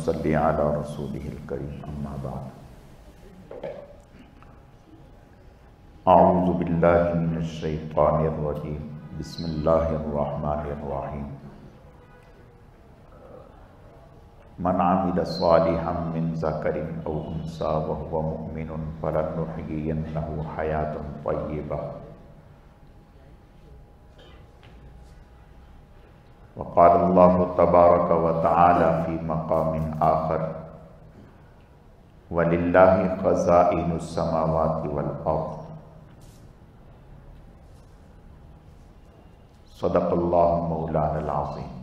نصلی علی رسولہ الکریم اما بعد اعوذ باللہ من الشیطان الرجیم بسم اللہ الرحمن الرحیم من عمل صالحا من ذکر او انثی وهو مؤمن فلنحیینہ حیاۃ طیبہ وقال اللہ تبارک وتعالی فی مقام آخر وَلِلَّهِ خَزَائِنُ السَّمَاوَاتِ وَالْأَرْضِ صدق اللہ مولانا العظیم۔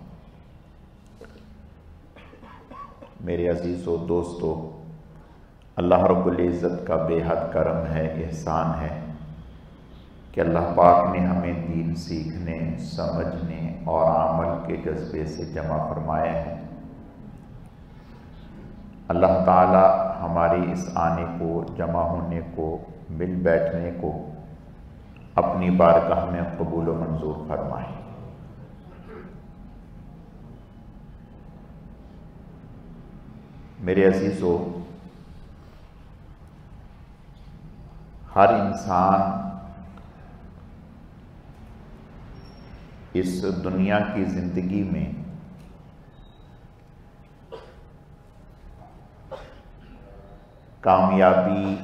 میرے عزیز و دوستو، اللہ رب العزت کا بے حد کرم ہے، احسان ہے کہ اللہ پاک نے ہمیں دین سیکھنے، سمجھنے اور عمل کے جذبے سے جمع فرمایا ہے۔ اللہ تعالی ہماری اس آنے کو، جمع ہونے کو، مل بیٹھنے کو اپنی بارگاہ میں قبول و منظور فرمائے۔ میرے عزیزو، ہر انسان اس دنیا کی زندگی میں کامیابی،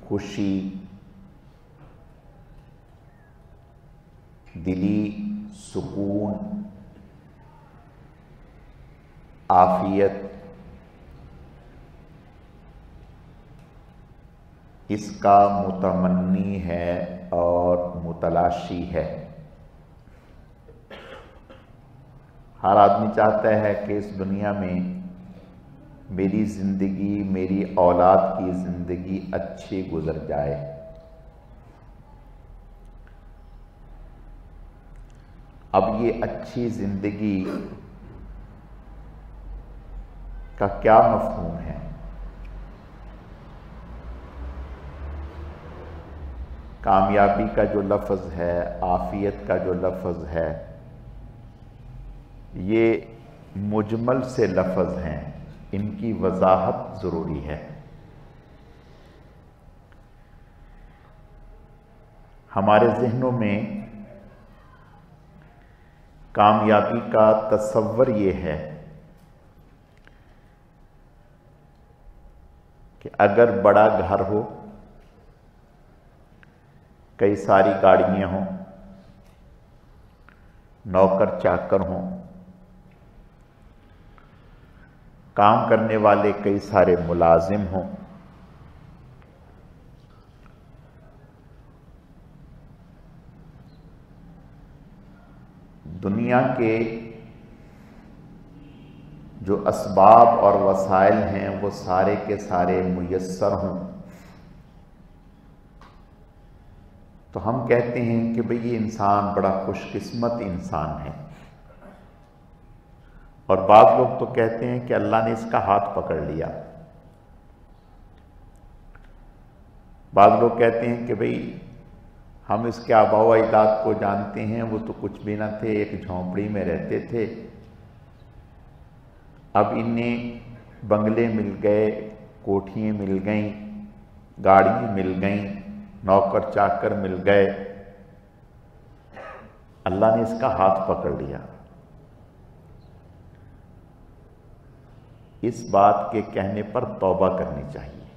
خوشی، دلی سکون، عافیت، اس کا متمنی ہے اور متلاشی ہے۔ ہر آدمی چاہتا ہے کہ اس دنیا میں میری زندگی، میری اولاد کی زندگی اچھی گزر جائے۔ اب یہ اچھی زندگی کا کیا مفہوم ہے؟ کامیابی کا جو لفظ ہے، عافیت کا جو لفظ ہے، یہ مجمل سے لفظ ہیں، ان کی وضاحت ضروری ہے۔ ہمارے ذہنوں میں کامیابی کا تصور یہ ہے کہ اگر بڑا گھر ہو، کئی ساری گاڑیاں ہوں، نوکر چاکر ہوں، کام کرنے والے کئی سارے ملازم ہوں، دنیا کے جو اسباب اور وسائل ہیں وہ سارے کے سارے میسر ہوں، تو ہم کہتے ہیں کہ بھئی یہ انسان بڑا خوش قسمت انسان ہے۔ اور بعض لوگ تو کہتے ہیں کہ اللہ نے اس کا ہاتھ پکڑ لیا۔ بعض لوگ کہتے ہیں کہ بھئی ہم اس کے آباء و اجداد کو جانتے ہیں، وہ تو کچھ بھی نہ تھے، ایک جھونپڑی میں رہتے تھے، اب انہیں بنگلے مل گئے، کوٹھیاں مل گئیں، گاڑیاں مل گئیں، نوکر چاکر مل گئے، اللہ نے اس کا ہاتھ پکڑ لیا۔ اس بات کے کہنے پر توبہ کرنی چاہیے۔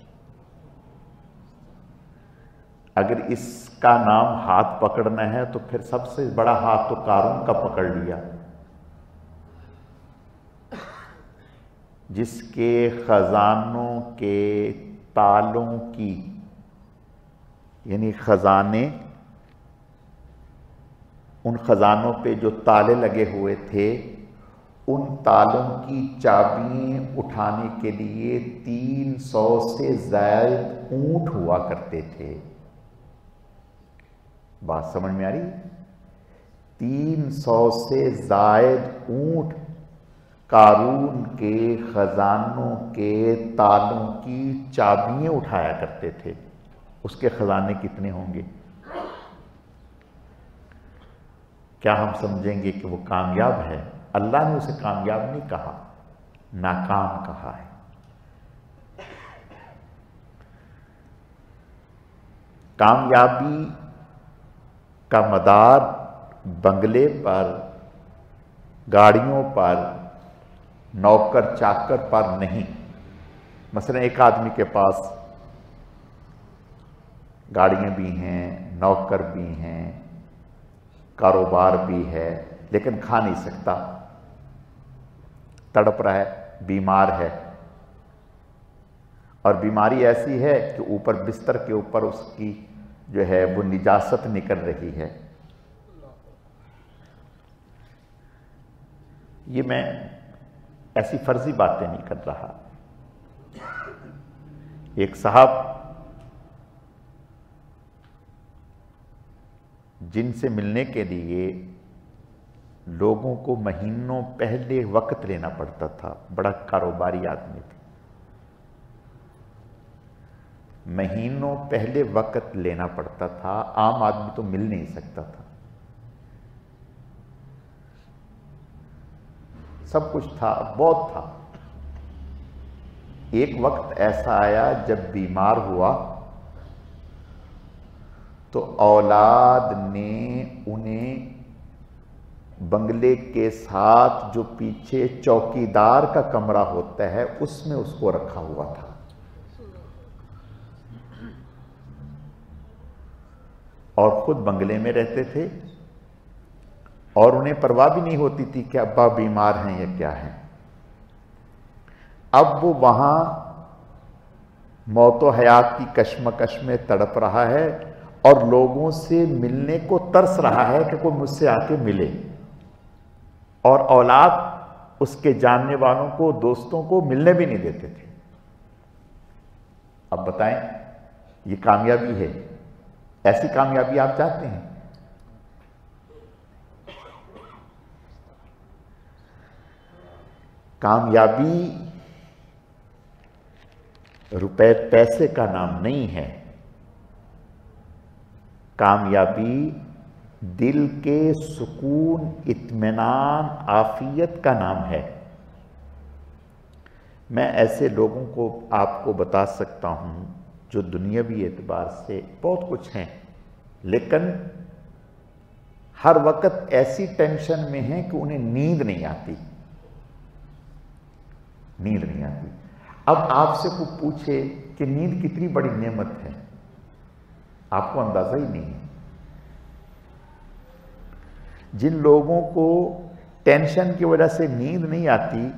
اگر اس کا نام ہاتھ پکڑنا ہے تو پھر سب سے بڑا ہاتھ تو قارون کا پکڑ لیا، جس کے خزانوں کے تالوں کی، یعنی خزانے، ان خزانوں پہ جو تالے لگے ہوئے تھے، ان تالوں کی چابیاں اٹھانے کے لیے 300 سے زائد اونٹ ہوا کرتے تھے۔ بات سمجھ میں آ رہی؟ 300 سے زائد اونٹ قارون کے خزانوں کے تالوں کی چابیاں اٹھایا کرتے تھے۔ اس کے خزانے کتنے ہوں گے؟ کیا ہم سمجھیں گے کہ وہ کامیاب ہے؟ اللہ نے اسے کامیاب نہیں کہا، ناکام کہا ہے۔ کامیابی کا مدار بنگلے پر، گاڑیوں پر، نوکر چاکر پر نہیں۔ مثلا ایک آدمی کے پاس گاڑیاں بھی ہیں، نوکر بھی ہیں، کاروبار بھی ہے، لیکن کھا نہیں سکتا، تڑپ رہا ہے، بیمار ہے، اور بیماری ایسی ہے کہ اوپر بستر کے اوپر اس کی جو ہے وہ نجاست نکل رہی ہے۔ یہ میں ایسی فرضی باتیں نہیں کر رہا۔ ایک صاحب جن سے ملنے کے لیے لوگوں کو مہینوں پہلے وقت لینا پڑتا تھا، بڑا کاروباری آدمی تھے، مہینوں پہلے وقت لینا پڑتا تھا، عام آدمی تو مل نہیں سکتا تھا، سب کچھ تھا، بہت تھا۔ ایک وقت ایسا آیا جب بیمار ہوا تو اولاد نے انہیں بنگلے کے ساتھ جو پیچھے چوکیدار کا کمرہ ہوتا ہے اس میں اس کو رکھا ہوا تھا، اور خود بنگلے میں رہتے تھے، اور انہیں پرواہ بھی نہیں ہوتی تھی کہ ابا بیمار ہیں یا کیا ہیں۔ اب وہ وہاں موت و حیات کی کشمکش میں تڑپ رہا ہے، اور لوگوں سے ملنے کو ترس رہا ہے کہ کوئی مجھ سے آ کے ملے، اور اولاد اس کے جاننے والوں کو، دوستوں کو ملنے بھی نہیں دیتے تھے۔ اب بتائیں یہ کامیابی ہے؟ ایسی کامیابی آپ چاہتے ہیں؟ کامیابی روپے پیسے کا نام نہیں ہے، کامیابی دل کے سکون، اطمینان، عافیت کا نام ہے۔ میں ایسے لوگوں کو آپ کو بتا سکتا ہوں جو دنیاوی اعتبار سے بہت کچھ ہیں، لیکن ہر وقت ایسی ٹینشن میں ہیں کہ انہیں نیند نہیں آتی، نیند نہیں آتی۔ اب آپ سے کوئی پوچھے کہ نیند کتنی بڑی نعمت ہے، آپ کو اندازہ ہی نہیں ہے۔ جن لوگوں کو ٹینشن کی وجہ سے نیند نہیں آتی،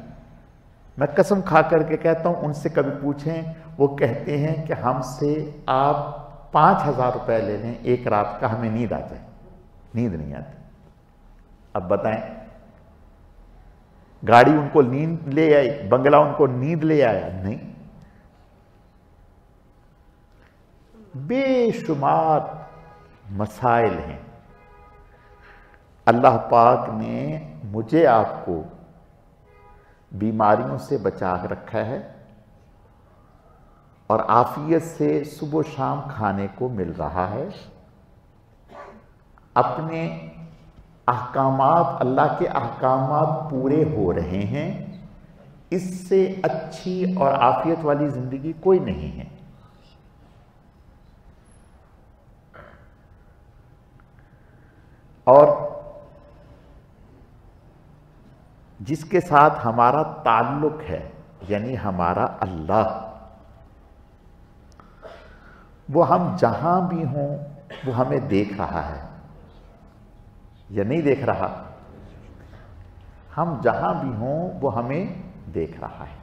میں قسم کھا کر کے کہتا ہوں، ان سے کبھی پوچھیں، وہ کہتے ہیں کہ ہم سے آپ 5,000 روپے لے لیں ایک رات کا، ہمیں نیند آ جائے، نیند نہیں آتی۔ اب بتائیں، گاڑی ان کو نیند لے آئی، بنگلہ ان کو نیند لے آیا؟ نہیں۔ بے شمار مسائل ہیں۔ اللہ پاک نے مجھے آپ کو بیماریوں سے بچا رکھا ہے، اور عافیت سے صبح و شام کھانے کو مل رہا ہے، اپنے احکامات، اللہ کے احکامات پورے ہو رہے ہیں۔ اس سے اچھی اور عافیت والی زندگی کوئی نہیں ہے۔ اور جس کے ساتھ ہمارا تعلق ہے، یعنی ہمارا اللہ، وہ ہم جہاں بھی ہوں وہ ہمیں دیکھ رہا ہے یا نہیں دیکھ رہا؟ ہم جہاں بھی ہوں وہ ہمیں دیکھ رہا ہے،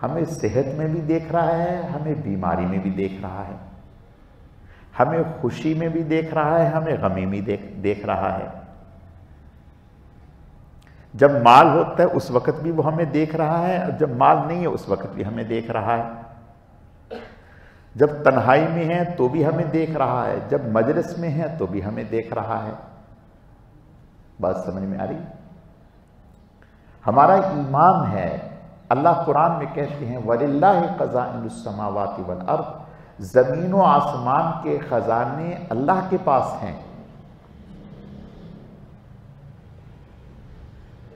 ہمیں صحت میں بھی دیکھ رہا ہے، ہمیں بیماری میں بھی دیکھ رہا ہے، ہمیں خوشی میں بھی دیکھ رہا ہے، ہمیں غمی میں دیکھ رہا ہے۔ جب مال ہوتا ہے اس وقت بھی وہ ہمیں دیکھ رہا ہے، اور جب مال نہیں ہے اس وقت بھی ہمیں دیکھ رہا ہے۔ جب تنہائی میں ہے تو بھی ہمیں دیکھ رہا ہے، جب مجلس میں ہے تو بھی ہمیں دیکھ رہا ہے۔ بات سمجھ میں آ رہی؟ ہمارا ایمان ہے، اللہ قرآن میں کہتے ہیں وَلِلَّهِ خَزَائِنُ السَّمَاوَاتِ وَالْأَرْضِ، زمین و آسمان کے خزانے اللہ کے پاس ہیں۔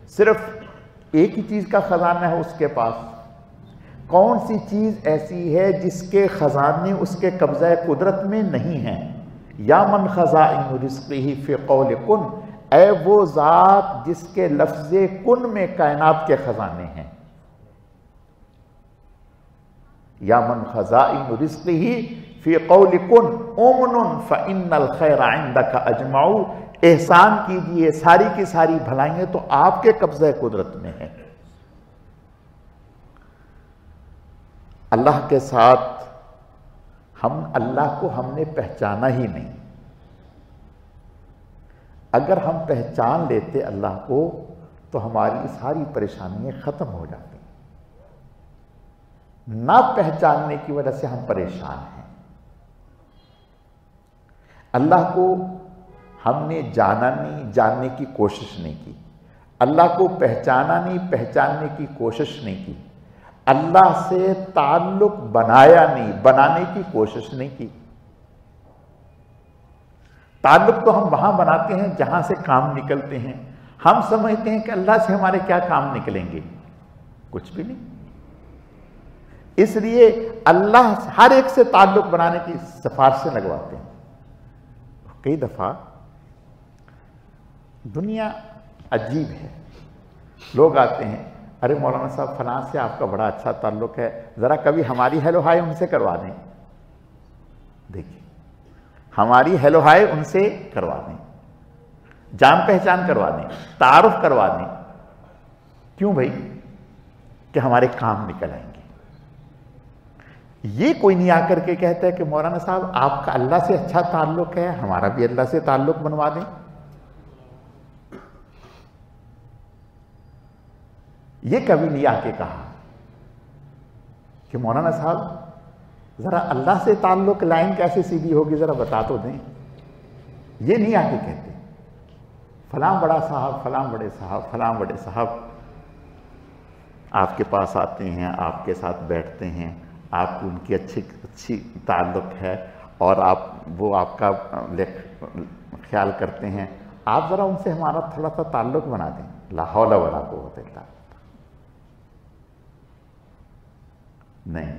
صرف ایک ہی چیز کا خزانہ ہے اس کے پاس؟ کون سی چیز ایسی ہے جس کے خزانے اس کے قبضہ قدرت میں نہیں ہیں؟ یا من خزائن رزقہ فی قول کن، اے وہ ذات جس کے لفظ کن میں کائنات کے خزانے ہیں۔ یا من خزائن رزقہ فی قول کن امن فإن الخیر عندک اجمع، احسان کیجئے، ساری کی ساری بھلائیاں تو آپ کے قبضہ قدرت میں ہیں۔ اللہ کے ساتھ اللہ کو ہم نے پہچانا ہی نہیں۔ اگر ہم پہچان لیتے اللہ کو تو ہماری ساری پریشانیاں ختم ہو جاتی۔ نہ پہچاننے کی وجہ سے ہم پریشان ہیں۔ اللہ کو ہم نے جانا نہیں، جاننے کی کوشش نہیں کی۔ اللہ کو پہچانا نہیں، پہچاننے کی کوشش نہیں کی۔ اللہ سے تعلق بنایا نہیں، بنانے کی کوشش نہیں کی۔ تعلق تو ہم وہاں بناتے ہیں جہاں سے کام نکلتے ہیں۔ ہم سمجھتے ہیں کہ اللہ سے ہمارے کیا کام نکلیں گے، کچھ بھی نہیں۔ اس لیے اللہ ہر ایک سے تعلق بنانے کی سفارشیں لگواتے ہیں۔ کئی دفعہ دنیا عجیب ہے، لوگ آتے ہیں، ارے مولانا صاحب فلاں سے آپ کا بڑا اچھا تعلق ہے، ذرا کبھی ہماری ہیلو ہائے ان سے کروا دیں۔ دیکھیے، ہماری ہیلو ہائے ان سے کروا دیں، جان پہچان کروا دیں، تعارف کروا دیں۔ کیوں بھائی؟ کہ ہمارے کام نکل آئیں گے۔ یہ کوئی نہیں آ کر کے کہتا ہے کہ مولانا صاحب آپ کا اللہ سے اچھا تعلق ہے، ہمارا بھی اللہ سے تعلق بنوا دیں۔ یہ کبھی نہیں آ کے کہا کہ مولانا صاحب ذرا اللہ سے تعلق لائن کیسے سیدھی ہوگی ذرا بتا تو دیں۔ یہ نہیں آ کے کہتے فلاں بڑا صاحب، فلاں بڑے صاحب، فلاں بڑے صاحب آپ کے پاس آتے ہیں، آپ کے ساتھ بیٹھتے ہیں، آپ کو ان کی اچھی تعلق ہے اور وہ آپ کا خیال کرتے ہیں، آپ ذرا ان سے ہمارا تھوڑا سا تعلق بنا دیں۔ لا حول ولا قوت الا باللہ۔ نہیں،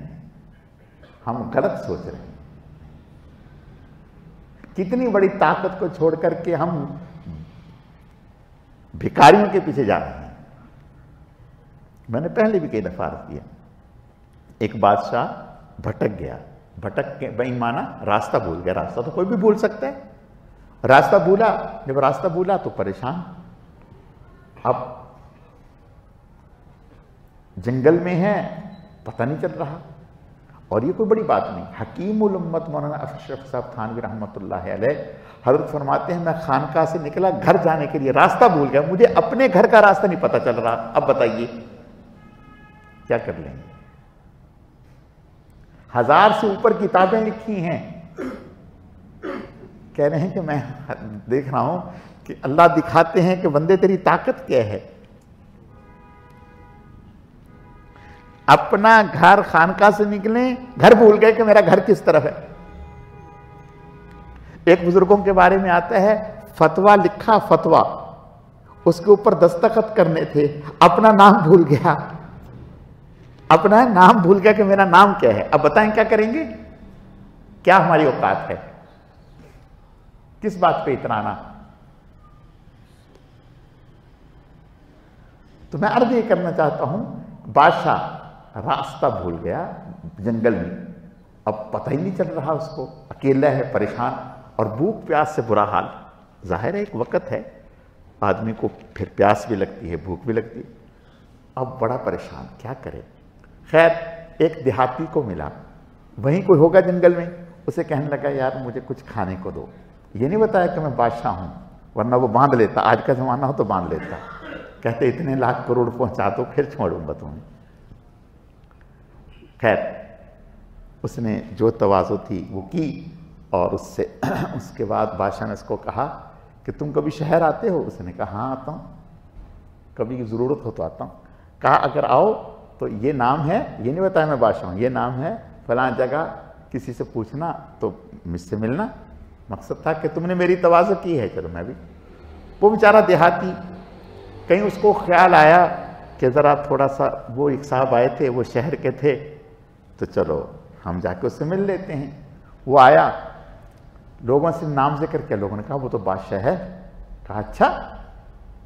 ہم غلط سوچ رہے ہیں۔ کتنی بڑی طاقت کو چھوڑ کر کے ہم بھکاریوں کے پیچھے جا رہے ہیں۔ میں نے پہلے بھی کئی دفعہ عرض کیا، ایک بادشاہ بھٹک گیا، بھٹک کے بے ایمانہ راستہ بھول گیا۔ راستہ تو کوئی بھی بھول سکتا ہے۔ راستہ بھولا، جب راستہ بھولا تو پریشان۔ اب جنگل میں ہے، پتہ نہیں چل رہا، اور یہ کوئی بڑی بات نہیں۔ حکیم الامت مولانا اشرف صاحب تھانوی رحمۃ اللہ علیہ حضرت فرماتے ہیں، میں خانقاہ سے نکلا گھر جانے کے لیے، راستہ بھول گیا، مجھے اپنے گھر کا راستہ نہیں پتہ چل رہا۔ اب بتائیے کیا کر لیں گے؟ 1000 سے اوپر کتابیں لکھی ہیں، کہہ رہے ہیں کہ میں دیکھ رہا ہوں کہ اللہ دکھاتے ہیں کہ بندے تیری طاقت کیا ہے۔ اپنا گھر خانقاہ سے نکلیں، گھر بھول گئے کہ میرا گھر کس طرف ہے۔ ایک بزرگوں کے بارے میں آتا ہے، فتویٰ لکھا، فتویٰ اس کے اوپر دستخط کرنے تھے، اپنا نام بھول گیا، اپنا نام بھول گیا کہ میرا نام کیا ہے۔ اب بتائیں کیا کریں گے؟ کیا ہماری اوقات ہے؟ کس بات پہ اترانا؟ تو میں عرض یہ کرنا چاہتا ہوں، بادشاہ راستہ بھول گیا جنگل میں، اب پتہ ہی نہیں چل رہا اس کو، اکیلا ہے، پریشان، اور بھوک پیاس سے برا حال۔ ظاہر ہے ایک وقت ہے آدمی کو پھر پیاس بھی لگتی ہے، بھوک بھی لگتی ہے، اب بڑا پریشان، کیا کرے؟ خیر ایک دیہاتی کو ملا، وہیں کوئی ہوگا جنگل میں، اسے کہنے لگا یار مجھے کچھ کھانے کو دو۔ یہ نہیں بتایا کہ میں بادشاہ ہوں، ورنہ وہ باندھ لیتا، آج کا زمانہ ہو تو باندھ لیتا، کہتے اتنے لاکھ کروڑ پہنچا دو پھر چھوڑوں گا تمہیں۔ خیر اس نے جو تواضع تھی وہ کی، اور اس کے بعد بادشاہ نے اس کو کہا کہ تم کبھی شہر آتے ہو؟ اس نے کہا ہاں آتا ہوں، کبھی ضرورت ہو تو آتا ہوں۔ کہا اگر آؤ تو یہ نام ہے، یہ نہیں بتایا میں بادشاہ ہوں، یہ نام ہے فلاں جگہ، کسی سے پوچھنا تو مجھ سے ملنا۔ مقصد تھا کہ تم نے میری تواضع کی ہے، چلو میں بھی۔ وہ بیچارہ دیہاتی کہیں اس کو خیال آیا کہ ذرا تھوڑا سا، وہ ایک صاحب آئے تھے، وہ شہر کے تھے، تو چلو ہم جا کے اس سے مل لیتے ہیں۔ وہ آیا، لوگوں سے نام ذکر کیا، لوگوں نے کہا وہ تو بادشاہ ہے۔ کہا اچھا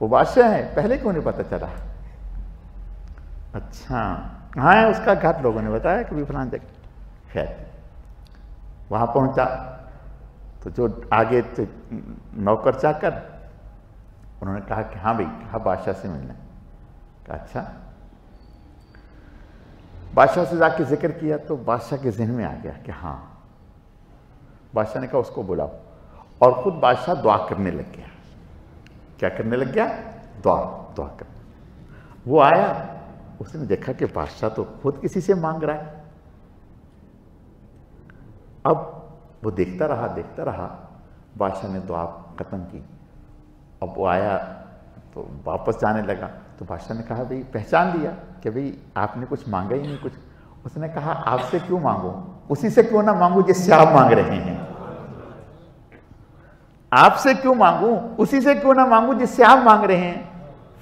وہ بادشاہ ہے، پہلے کیوں نہیں پتہ چلا؟ اچھا کہاں ہے اس کا گھر؟ لوگوں نے بتایا کہ بھی فلان جگہ۔ خیر وہاں پہنچا تو جو آگے نوکر چاکر، انہوں نے کہا کہ ہاں بھائی، کہا بادشاہ سے ملنا ہے۔ کہا اچھا۔ بادشاہ سے جا کے ذکر کیا تو بادشاہ کے ذہن میں آ گیا کہ ہاں۔ بادشاہ نے کہا اس کو بلاؤ، اور خود بادشاہ دعا کرنے لگ گیا۔ کیا کرنے لگ گیا؟ دعا کرنے۔ وہ آیا، اس نے دیکھا کہ بادشاہ تو خود کسی سے مانگ رہا ہے۔ اب وہ دیکھتا رہا، بادشاہ نے دعا ختم کی۔ اب وہ آیا تو واپس جانے لگا، تو بادشاہ نے کہا بھئی پہچان لیا کہ بھئی آپ نے کچھ مانگا ہی نہیں کچھ۔ اس نے کہا آپ سے کیوں مانگوں، اسی سے کیوں نہ مانگوں جس سے آپ مانگ رہے ہیں۔ آپ سے کیوں مانگوں، اسی سے کیوں نہ مانگوں جس سے آپ مانگ رہے ہیں۔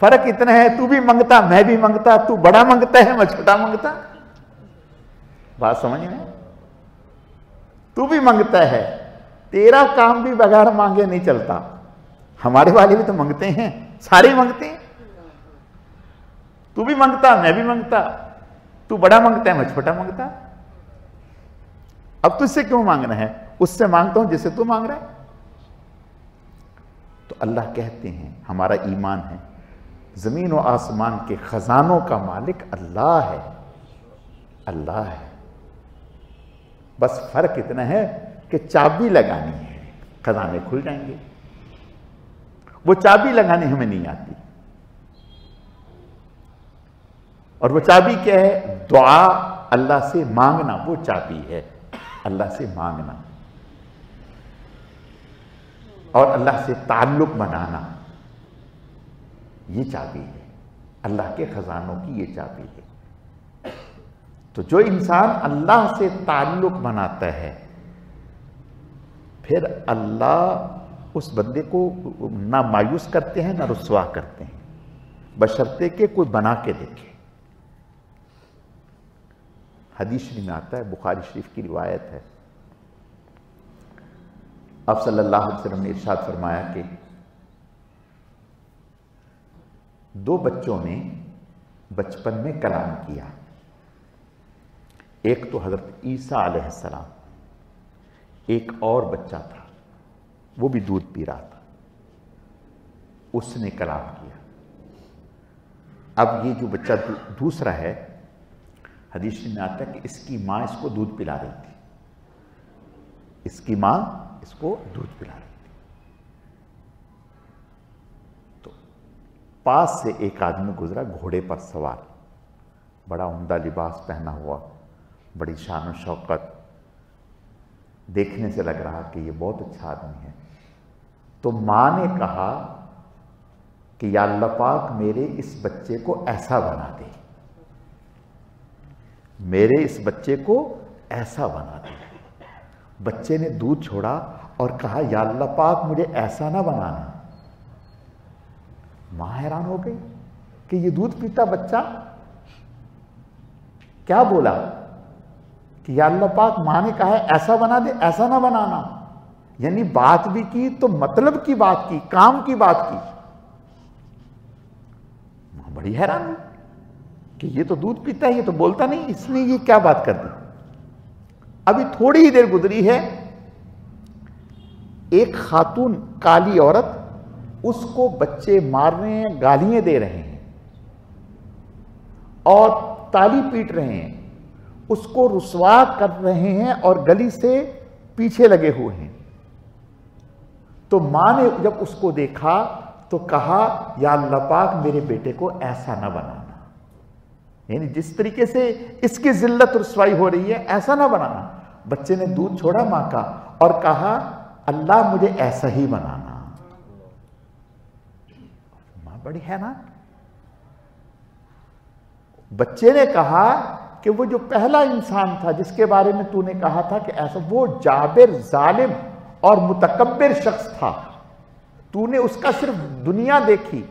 فرق اتنا ہے، تو بھی منگتا میں بھی منگتا، تو بڑا منگتا ہے میں چھوٹا منگتا۔ بات سمجھ میں؟ تو بھی منگتا ہے، تیرا کام بھی بغیر مانگے نہیں چلتا۔ ہمارے والے بھی تو منگتے ہیں، سارے منگتے ہیں۔ تو بھی منگتا میں بھی منگتا، تو بڑا منگتا ہے میں چھوٹا منگتا۔ اب تجھ سے کیوں مانگنا ہے، اس سے مانگتا ہوں جس سے تو مانگ رہا ہے۔ تو اللہ کہتے ہیں، ہمارا ایمان ہے زمین و آسمان کے خزانوں کا مالک اللہ ہے، اللہ ہے۔ بس فرق اتنا ہے کہ چابی لگانی ہے، خزانے کھل جائیں گے۔ وہ چابی لگانی ہمیں نہیں آتی، اور وہ چابی کیا ہے؟ دعا، اللہ سے مانگنا، وہ چابی ہے، اللہ سے مانگنا اور اللہ سے تعلق بنانا، یہ چابی ہے، اللہ کے خزانوں کی یہ چابی ہے۔ تو جو انسان اللہ سے تعلق بناتا ہے، پھر اللہ اس بندے کو نہ مایوس کرتے ہیں نہ رسوا کرتے ہیں، بشرطے کہ کوئی بنا کے دیکھے۔ حدیث شریف میں آتا ہے، بخاری شریف کی روایت ہے، آپ صلی اللہ علیہ وسلم نے ارشاد فرمایا کہ دو بچوں نے بچپن میں کلام کیا، ایک تو حضرت عیسیٰ علیہ السلام، ایک اور بچہ تھا وہ بھی دودھ پی رہا تھا، اس نے کلام کیا۔ اب یہ جو بچہ دوسرا ہے، حدیث میں آتا ہے کہ اس کی ماں اس کو دودھ پلا رہی تھی، اس کی ماں اس کو دودھ پلا رہی تھی۔ تو پاس سے ایک آدمی گزرا گھوڑے پر سوار، بڑا عمدہ لباس پہنا ہوا، بڑی شان و شوکت، دیکھنے سے لگ رہا کہ یہ بہت اچھا آدمی ہے۔ تو ماں نے کہا کہ یا اللہ پاک میرے اس بچے کو ایسا بنا دے، میرے اس بچے کو ایسا بنا دے۔ بچے نے دودھ چھوڑا اور کہا یا اللہ پاک مجھے ایسا نہ بنانا۔ ماں حیران ہو گئی کہ یہ دودھ پیتا بچہ کیا بولا کہ یا اللہ پاک، ماں نے کہا ہے ایسا بنا دے، ایسا نہ بنانا، یعنی بات بھی کی تو مطلب کی بات کی، کام کی بات کی۔ ماں بڑی حیران ہوئی کہ یہ تو دودھ پیتا ہے، یہ تو بولتا نہیں، اس نے یہ کیا بات کر دی۔ ابھی تھوڑی ہی دیر گزری ہے، ایک خاتون کالی عورت اس کو بچے مار رہے ہیں، گالیاں دے رہے ہیں اور تالی پیٹ رہے ہیں، اس کو رسوا کر رہے ہیں اور گلی سے پیچھے لگے ہوئے ہیں۔ تو ماں نے جب اس کو دیکھا تو کہا یا اللہ پاک میرے بیٹے کو ایسا نہ بنانا، یعنی جس طریقے سے اس کی ذلت رسوائی ہو رہی ہے ایسا نہ بنانا۔ بچے نے دودھ چھوڑا ماں کا اور کہا اللہ مجھے ایسا ہی بنانا۔ ماں بڑی حیران۔ بچے نے کہا کہ وہ جو پہلا انسان تھا جس کے بارے میں تو نے کہا تھا کہ ایسا، وہ جابر، ظالم اور متکبر شخص تھا، تو نے اس کا صرف دنیا دیکھی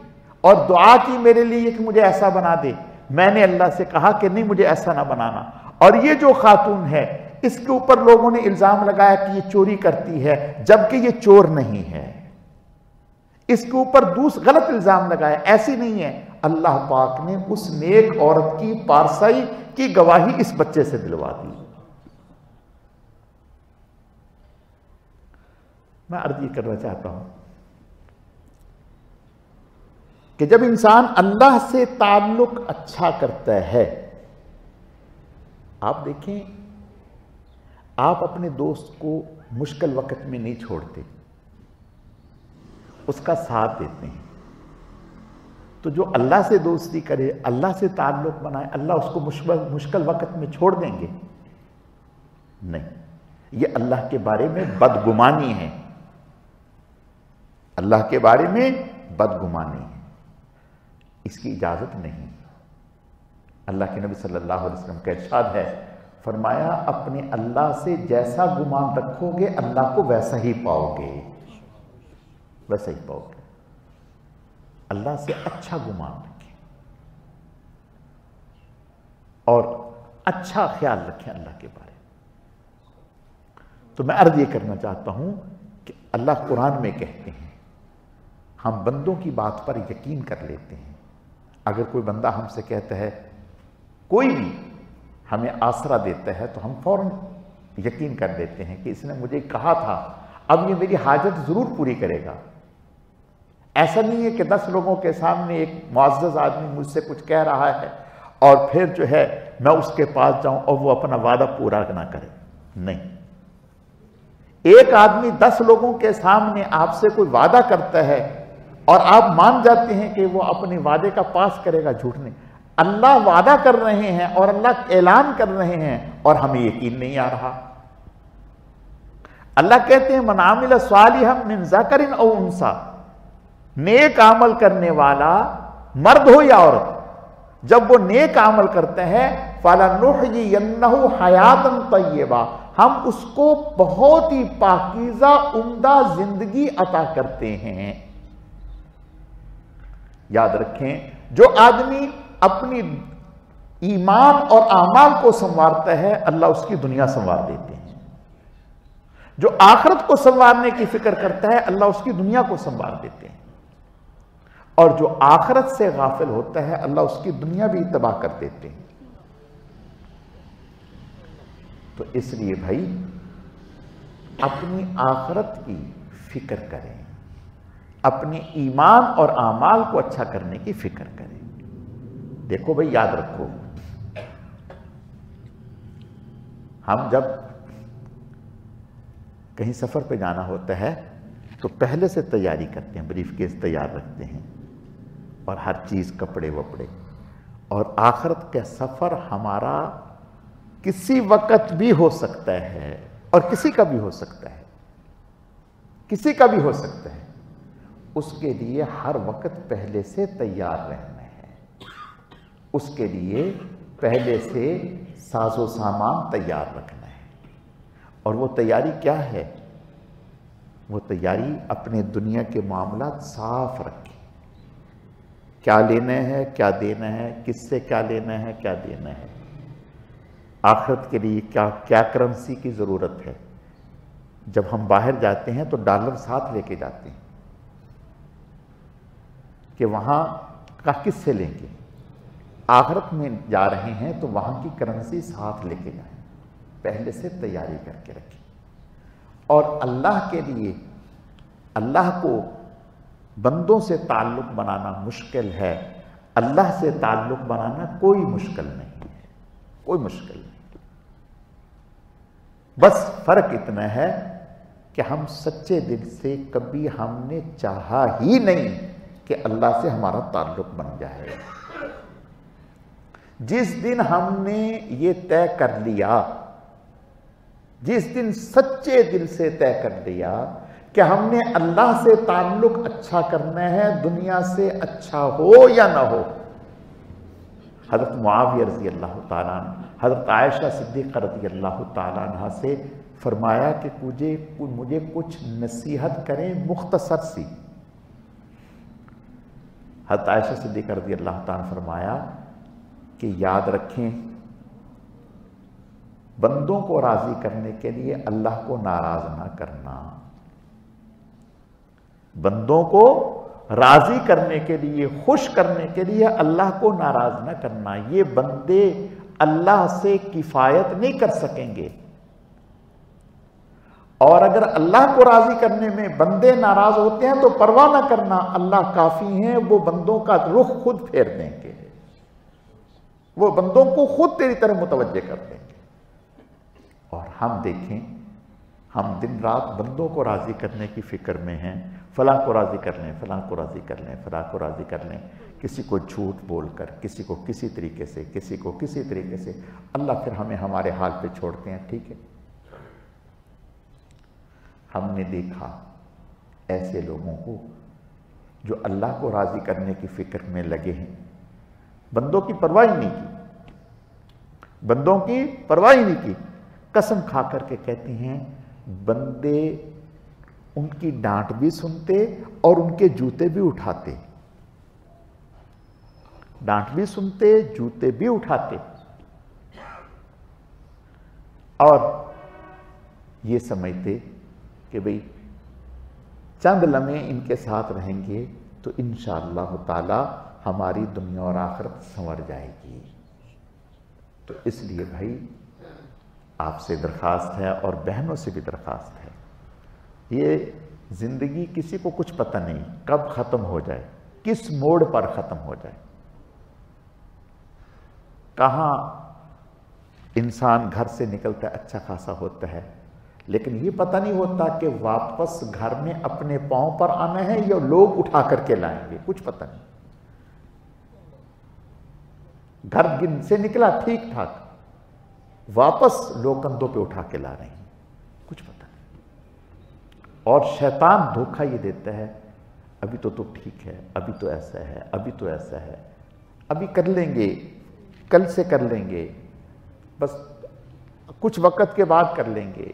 اور دعا کی میرے لیے کہ مجھے ایسا بنا دے. میں نے اللہ سے کہا کہ نہیں مجھے ایسا نہ بنانا. اور یہ جو خاتون ہے اس کے اوپر لوگوں نے الزام لگایا کہ یہ چوری کرتی ہے، جبکہ یہ چور نہیں ہے. اس کے اوپر غلط الزام لگایا. ایسی نہیں ہے. اللہ پاک نے اس نیک عورت کی پارسائی کی گواہی اس بچے سے دلوا دی. میں عرض یہ کرنا چاہتا ہوں کہ جب انسان اللہ سے تعلق اچھا کرتا ہے، آپ دیکھیں آپ اپنے دوست کو مشکل وقت میں نہیں چھوڑتے، اس کا ساتھ دیتے ہیں. تو جو اللہ سے دوستی کرے، اللہ سے تعلق بنائے، اللہ اس کو مشکل وقت میں چھوڑ دیں گے؟ نہیں. یہ اللہ کے بارے میں بدگمانی ہے. اللہ کے بارے میں بدگمانی ہے. اس کی اجازت نہیں. اللہ کے نبی صلی اللہ علیہ وسلم کا ارشاد ہے، فرمایا اپنے اللہ سے جیسا گمان رکھو گے اللہ کو ویسا ہی پاؤ گے. ویسا ہی پاؤ گے. اللہ سے اچھا گمان رکھیں اور اچھا خیال رکھیں اللہ کے بارے میں. تو میں عرض یہ کرنا چاہتا ہوں کہ اللہ قرآن میں کہتے ہیں ہم بندوں کی بات پر یقین کر لیتے ہیں. اگر کوئی بندہ ہم سے کہتا ہے، کوئی بھی ہمیں آسرا دیتا ہے، تو ہم فوراً یقین کر لیتے ہیں کہ اس نے مجھے کہا تھا اب یہ میری حاجت ضرور پوری کرے گا. ایسا نہیں ہے کہ 10 لوگوں کے سامنے ایک معزز آدمی مجھ سے کچھ کہہ رہا ہے اور پھر جو ہے میں اس کے پاس جاؤں اور وہ اپنا وعدہ پورا نہ کرے. نہیں. ایک آدمی 10 لوگوں کے سامنے آپ سے کوئی وعدہ کرتا ہے اور آپ مان جاتے ہیں کہ وہ اپنے وعدے کا پاس کرے گا، جھوٹ نہیں. اللہ وعدہ کر رہے ہیں اور اللہ اعلان کر رہے ہیں اور ہمیں یقین نہیں آ رہا. اللہ کہتے ہیں من عمل صالحا من ذکر او انثی، نیک عمل کرنے والا مرد ہو یا عورت، جب وہ نیک عمل کرتا ہے فَلَنُحْيِيَنَّهُ حَيَاتًا طَيِّبَةً، ہم اس کو بہت ہی پاکیزہ عمدہ زندگی عطا کرتے ہیں. یاد رکھیں جو آدمی اپنی ایمان اور اعمال کو سنوارتا ہے اللہ اس کی دنیا سنوار دیتے ہیں. جو آخرت کو سنوارنے کی فکر کرتا ہے اللہ اس کی دنیا کو سنوار دیتے ہیں. اور جو آخرت سے غافل ہوتا ہے اللہ اس کی دنیا بھی تباہ کر دیتے ہیں. تو اس لیے بھائی اپنی آخرت کی فکر کریں، اپنے ایمان اور اعمال کو اچھا کرنے کی فکر کریں. دیکھو بھائی یاد رکھو، ہم جب کہیں سفر پہ جانا ہوتا ہے تو پہلے سے تیاری کرتے ہیں، بریف کیس تیار رکھتے ہیں اور ہر چیز کپڑے وپڑے. اور آخرت کا سفر ہمارا کسی وقت بھی ہو سکتا ہے اور کسی کا بھی ہو سکتا ہے، کسی کا بھی ہو سکتا ہے. اس کے لیے ہر وقت پہلے سے تیار رہنا ہے. اس کے لیے پہلے سے ساز و سامان تیار رکھنا ہے. اور وہ تیاری کیا ہے؟ وہ تیاری اپنے دنیا کے معاملات صاف رکھیں. کیا لینا ہے، کیا دینا ہے، کس سے کیا لینا ہے، کیا دینا ہے. آخرت کے لیے کیا کرنسی کی ضرورت ہے. جب ہم باہر جاتے ہیں تو ڈالر ساتھ لے کے جاتے ہیں کہ وہاں کا کس سے لیں گے. آخرت میں جا رہے ہیں تو وہاں کی کرنسی ساتھ لے کے جائیں، پہلے سے تیاری کر کے رکھیں. اور اللہ کے لیے، اللہ کو بندوں سے تعلق بنانا مشکل ہے، اللہ سے تعلق بنانا کوئی مشکل نہیں ہے، کوئی مشکل نہیں. بس فرق اتنا ہے کہ ہم سچے دل سے کبھی ہم نے چاہا ہی نہیں کہ اللہ سے ہمارا تعلق بن جائے. جس دن ہم نے یہ طے کر لیا، جس دن سچے دل سے طے کر لیا کہ ہم نے اللہ سے تعلق اچھا کرنا ہے، دنیا سے اچھا ہو یا نہ ہو. حضرت معاویہ رضی اللہ تعالیٰ عنہ حضرت عائشہ صدیقہ رضی اللہ تعالیٰ عنہ سے فرمایا کہ مجھے کچھ نصیحت کریں مختصر سی. حضرت عائشہ صدیقہ رضی اللہ تعالیٰ نے فرمایا کہ یاد رکھیں بندوں کو راضی کرنے کے لیے اللہ کو ناراض نہ کرنا، بندوں کو راضی کرنے کے لیے، خوش کرنے کے لیے اللہ کو ناراض نہ کرنا۔ یہ بندے اللہ سے کفایت نہیں کر سکیں گے، اور اگر اللہ کو راضی کرنے میں بندے ناراض ہوتے ہیں تو پرواہ نہ کرنا، اللہ کافی ہیں، وہ بندوں کا رخ خود پھیر دیں گے، وہ بندوں کو خود تیری طرف متوجہ کر دیں گے۔ اور ہم دیکھیں، ہم دن رات بندوں کو راضی کرنے کی فکر میں ہیں، فلاں کو راضی کر لیں، فلاں کو راضی کر لیں، فلاں کو راضی کر لیں، کسی کو جھوٹ بول کر، کسی کو کسی طریقے سے، کسی کو کسی طریقے سے، اللہ پھر ہمیں ہمارے حال پہ چھوڑتے ہیں۔ ٹھیک ہے، ہم نے دیکھا ایسے لوگوں کو جو اللہ کو راضی کرنے کی فکر میں لگے ہیں، بندوں کی پرواہ ہی نہیں کی، بندوں کی پرواہ ہی نہیں کی، قسم کھا کر کے کہتے ہیں بندے ان کی ڈانٹ بھی سنتے اور ان کے جوتے بھی اٹھاتے، ڈانٹ بھی سنتے، جوتے بھی اٹھاتے، اور یہ سمجھتے کہ بھئی چند لمحے ان کے ساتھ رہیں گے تو انشاءاللہ تعالی ہماری دنیا اور آخرت سنور جائے گی۔ تو اس لیے بھائی آپ سے درخواست ہے اور بہنوں سے بھی درخواست ہے، یہ زندگی کسی کو کچھ پتہ نہیں کب ختم ہو جائے، کس موڑ پر ختم ہو جائے، کہاں انسان گھر سے نکلتا ہے اچھا خاصا ہوتا ہے، لیکن یہ پتہ نہیں ہوتا کہ واپس گھر میں اپنے پاؤں پر آنا ہے یا لوگ اٹھا کر کے لائیں گے، کچھ پتہ نہیں۔ گھر سے نکلا ٹھیک ٹھاک، واپس لوگ کندھوں پہ اٹھا کے لا رہے ہیں، کچھ پتہ نہیں۔ اور شیطان دھوکہ یہ دیتا ہے ابھی تو ٹھیک ہے، ابھی تو ایسا ہے، ابھی تو ایسا ہے، ابھی کر لیں گے، کل سے کر لیں گے، بس کچھ وقت کے بعد کر لیں گے،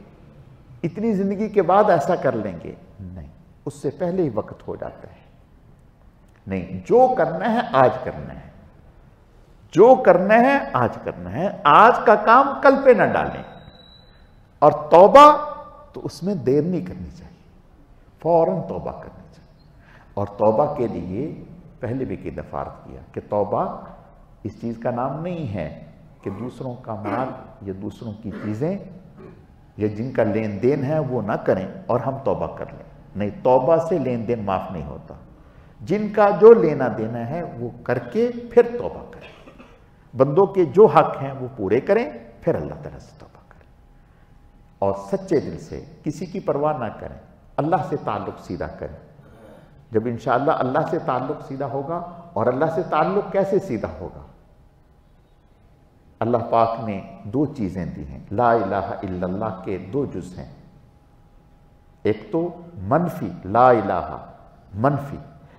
اتنی زندگی کے بعد ایسا کر لیں گے۔ نہیں، اس سے پہلے ہی وقت ہو جاتا ہے۔ نہیں، جو کرنا ہے آج کرنا ہے، جو کرنا ہے آج کرنا ہے، آج کا کام کل پہ نہ ڈالیں، اور توبہ تو اس میں دیر نہیں کرنی چاہیے، فوراً توبہ کرنی چاہیے۔ اور توبہ کے لیے پہلے بھی کئی دفعہ عرض کیا کہ توبہ اس چیز کا نام نہیں ہے کہ دوسروں کا مال یا دوسروں کی چیزیں یا جن کا لین دین ہے وہ نہ کریں اور ہم توبہ کر لیں، نہیں، توبہ سے لین دین معاف نہیں ہوتا، جن کا جو لینا دینا ہے وہ کر کے پھر توبہ کریں، بندوں کے جو حق ہیں وہ پورے کریں، پھر اللہ تعالیٰ سے توبہ کریں، اور سچے دل سے کسی کی پرواہ نہ کریں، اللہ سے تعلق سیدھا کریں۔ جب انشاءاللہ اللہ سے تعلق سیدھا ہوگا، اور اللہ سے تعلق کیسے سیدھا ہوگا؟ اللہ پاک نے دو چیزیں دی ہیں، لا الہ الا اللہ کے دو جز ہیں، ایک تو منفی، لا الہ منفی،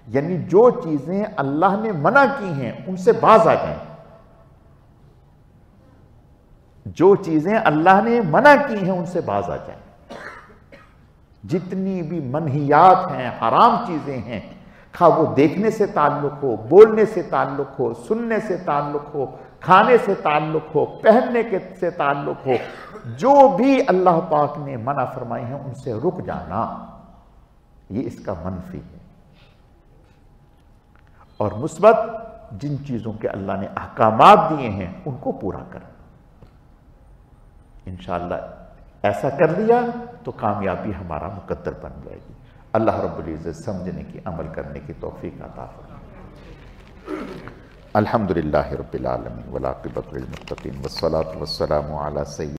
یعنی جو چیزیں اللہ نے منع کی ہیں ان سے باز آ جائیں، جو چیزیں اللہ نے منع کی ہیں ان سے باز آ جائیں، جتنی بھی منہیات ہیں، حرام چیزیں ہیں، خواہ وہ دیکھنے سے تعلق ہو، بولنے سے تعلق ہو، سننے سے تعلق ہو، کھانے سے تعلق ہو، پہننے سے تعلق ہو، جو بھی اللہ پاک نے منع فرمائے ہیں ان سے رک جانا، یہ اس کا منفی ہے۔ اور مثبت جن چیزوں کے اللہ نے احکامات دیے ہیں ان کو پورا کرنا، انشاءاللہ ایسا کر لیا تو کامیابی ہمارا مقدر بن جائے گی۔ اللہ رب العزت سمجھنے کی، عمل کرنے کی توفیق عطا فرمائے۔ الحمدللہ رب العالمین والعاقبۃ للمتقین والصلاۃ والسلام علی سید